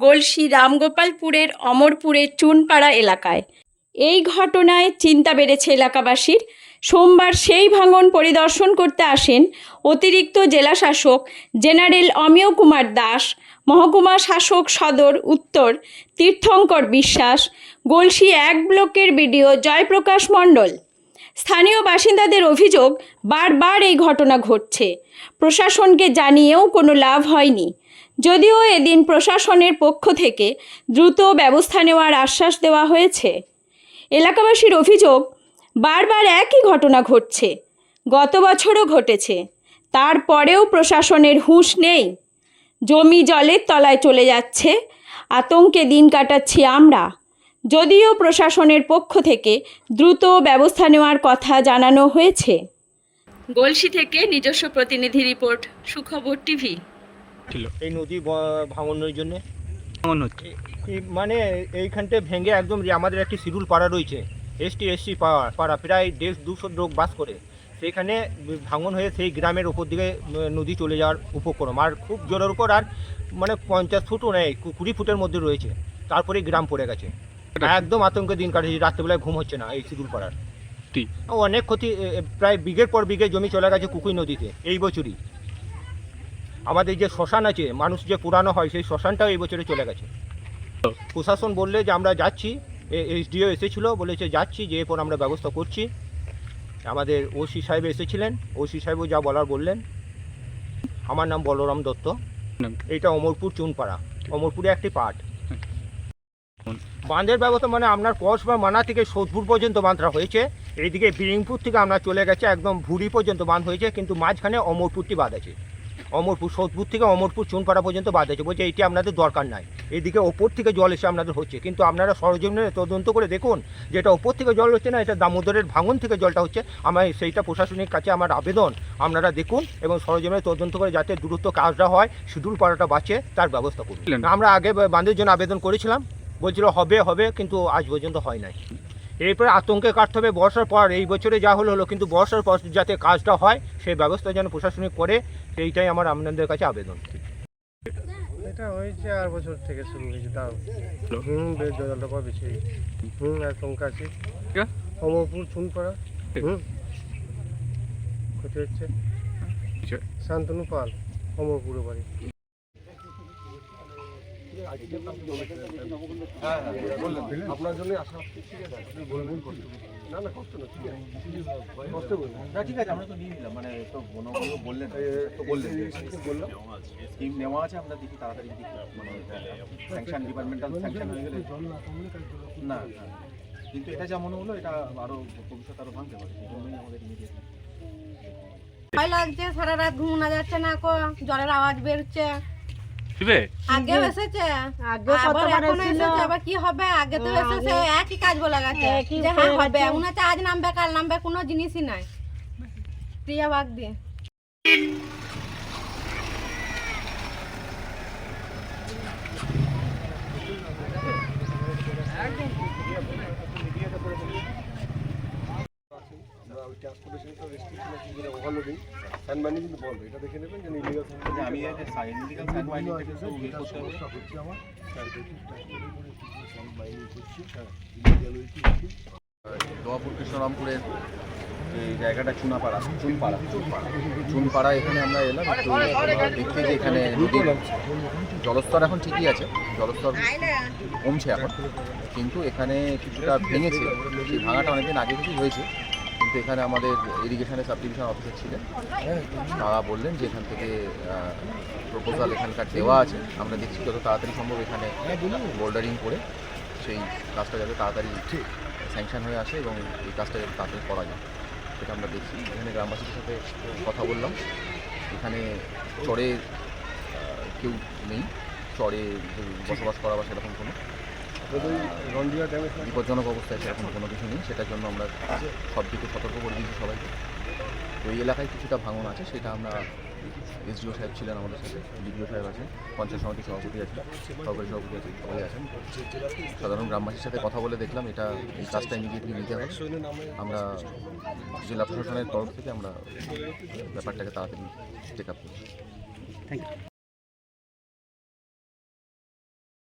গলসি রামগোপালপুরের অমরপুরের চুনপাড়া এলাকায়। এই ঘটনায় চিন্তা বেড়েছে এলাকাবাসীর। সোমবার সেই ভাঙন পরিদর্শন করতে আসেন অতিরিক্ত জেলাশাসক জেনারেল অমিয় কুমার দাস, মহকুমা শাসক সদর উত্তর তীর্থঙ্কর বিশ্বাস, গলসি 1 ব্লকের বিডিও জয়প্রকাশ মণ্ডল। স্থানীয় বাসিন্দাদের অভিযোগ, বারবার এই ঘটনা ঘটছে। প্রশাসনকে জানিয়েও কোনো লাভ হয়নি। যদিও এদিন প্রশাসনের পক্ষ থেকে দ্রুত ব্যবস্থা নেওয়ার আশ্বাস দেওয়া হয়েছে। এলাকাবাসীর অভিযোগ, বারবার একই ঘটনা ঘটছে, গত বছরও ঘটেছে, তারপরেও প্রশাসনের হুঁশ নেই। জমি জলের তলায় চলে যাচ্ছে, আতঙ্কে দিন কাটাচ্ছি আমরা। যদিও প্রশাসনের পক্ষ থেকে দ্রুত ব্যবস্থা নেওয়ার কথা জানানো হয়েছে। গলসি থেকে নিজস্ব প্রতিনিধি রিপোর্ট, সুখবর টিভি। এই নদী ভাঙনের জন্য মানে এইখানটা ভেঙে একদম আমাদের একটি শিডিউল পাড়া রয়েছে, এসটি পাড়া, প্রায় 150-200 লোক বাস করে। সেইখানে ভাঙন হয়ে সেই গ্রামের উপর দিকে নদী চলে যাওয়ার উপক্রম, আর খুব জোরের উপর, আর মানে 50 ফুটও নেই, 20 ফুটের মধ্যে রয়েছে। তারপরে গ্রাম পড়ে গেছে, একদম আতঙ্কে দিন কাটেছে। রাত্রেবেলায় ঘুম হচ্ছে না এই শিডিউল পাড়ার। অনেক ক্ষতি, প্রায় বিঘের পর বিঘে জমি চলে গেছে কুকুই নদীতে এই বছরই। আমাদের যে শ্মশান আছে, মানুষ যে পুরানো হয়, সেই শ্মশানটাও এই বছরে চলে গেছে। প্রশাসন বললে যে আমরা যাচ্ছি, এসডিও এসেছিল, বলেছে যাচ্ছি, যে এরপর আমরা ব্যবস্থা করছি। আমাদের ওসি সাহেব এসেছিলেন, ওসি সাহেবও যা বলার বললেন। আমার নাম বলরাম দত্ত, এইটা অমরপুর চুনপাড়া, অমরপুরে একটি পার্ট। বাঁধের ব্যবস্থা মানে আপনার কসবা মানা থেকে সোদপুর পর্যন্ত বাঁধটা হয়েছে। এইদিকে বিরিংপুর থেকে আমরা চলে গেছে একদম ভুড়ি পর্যন্ত বাঁধ হয়েছে, কিন্তু মাঝখানে অমরপুরটি বাঁধ আছে। অমরপুর সোদপুর থেকে অমরপুর চুনপাড়া পর্যন্ত বাঁধ আছে। বলছে এইটি আপনাদের দরকার নাই, এইদিকে ওপর থেকে জল এসে আপনাদের হচ্ছে। কিন্তু আপনারা সরজমিনে তদন্ত করে দেখুন, যেটা ওপর থেকে জল হচ্ছে না, এটা দামোদরের ভাঙন থেকে জলটা হচ্ছে। আমার সেইটা প্রশাসনের কাছে আমার আবেদন, আপনারা দেখুন এবং সরজমিনে তদন্ত করে যাতে দ্রুত কাজটা হয়, শিডিউল পাড়াটা বাঁচে, তার ব্যবস্থা করুন। আমরা আগে বাঁধের জন্য আবেদন করেছিলাম, বলছিল হবে, কিন্তু আজ পর্যন্ত হয় নাই। এরপরে আতঙ্কে কাটতে হবে বর্ষার পর। এই বছরে যা হলো, কিন্তু বর্ষার পর যাতে কাজটা হয় সেই ব্যবস্থা যেন প্রশাসনিক করে, সেইটাই আমার আপনাদের কাছে আবেদন। এটা হয়েছে 8 বছর থেকে শুরু হয়েছে, তাও বেশ জলটা পাওয়া বেশি আতঙ্ক আছে। অমরপুর চুনপাড়া ক্ষতি হচ্ছে। শান্তনু পাল, অমরপুরে বাড়ি। আপনার জন্য আশা আপনি বলবেন, না কষ্ট না, ঠিক আছে, কষ্ট করবেন না, ঠিক আছে, আমরা তো নিয়ে নিলাম, মানে তো বললেন বললাম স্কিম নেওয়া আছে, আমরা দেখি তাড়াতাড়ি মানে স্যাংশন, ডিপার্টমেন্টাল স্যাংশন হয়ে গেলে না, কিন্তু এটা যা মনে হলো, এটা আরো ভবিষ্যৎ আরো ভাঙতে পারে, সেই জন্যই আমাদের ইমিডিয়েট ভয় লাগছে। সারা রাত ঘুমানো যাচ্ছে না, জলের আওয়াজ বেরোচ্ছে। আগে এসেছে, আবার কি হবে, আগে তো এসেছে একই কাজ বলে গেছে যে হ্যাঁ হবে, মনে হচ্ছে আজ নামবে কাল নামবে, কোনো জিনিসই নাই। প্রিয়া বাগ দিয়ে দোয়াপুর কৃষ্ণরামপুরের এই জায়গাটা চুনপাড়া, এখানে আমরা এলাম একটু দেখতে, যে এখানে নদীর জলস্তর এখন ঠিকই আছে, জলস্তর কমছে এখন, কিন্তু এখানে কিছুটা ভেঙেছে। সেই ভাঙাটা অনেকদিন আগে থেকেই হয়েছে, কিন্তু এখানে আমাদের ইরিগেশনের সাব ডিভিশন অফিসার ছিলেন, তারা বললেন যে এখান থেকে প্রপোজাল এখানকার দেওয়া আছে, আমরা দেখছি যত তাড়াতাড়ি সম্ভব এখানে বোল্ডারিং করে সেই কাজটা যাতে তাড়াতাড়ি স্যাংশন হয়ে আসে এবং এই কাজটা যাতে তাড়াতাড়ি করা যায়, সেটা আমরা দেখছি। এখানে গ্রামবাসীদের সাথে কথা বললাম, এখানে চরে কেউ নেই, চরে বসবাস করা বা সেরকম কোনো বিপজ্জনক অবস্থায় সেরকম কোনো কিছু নেই। সেটার জন্য আমরা সব দিকে সতর্ক করে দিয়েছি সবাইকে। তো এই এলাকায় কিছুটা ভাঙন আছে, সেটা আমরা এসডিও সাহেব ছিলেন আমাদের সাথে, ডিডিও সাহেব আছেন, পঞ্চায়েত সমিতির সভাপতি আছেন, সরকারি সভাপতি আছেন, সবাই আছেন। সাধারণ গ্রামবাসীর সাথে কথা বলে দেখলাম এই কাজটা ইমিডিয়েটলি নিতে হবে। আমরা জেলা প্রশাসনের তরফ থেকে আমরা ব্যাপারটাকে তাড়াতাড়ি টেক আপ করছি। Thank you.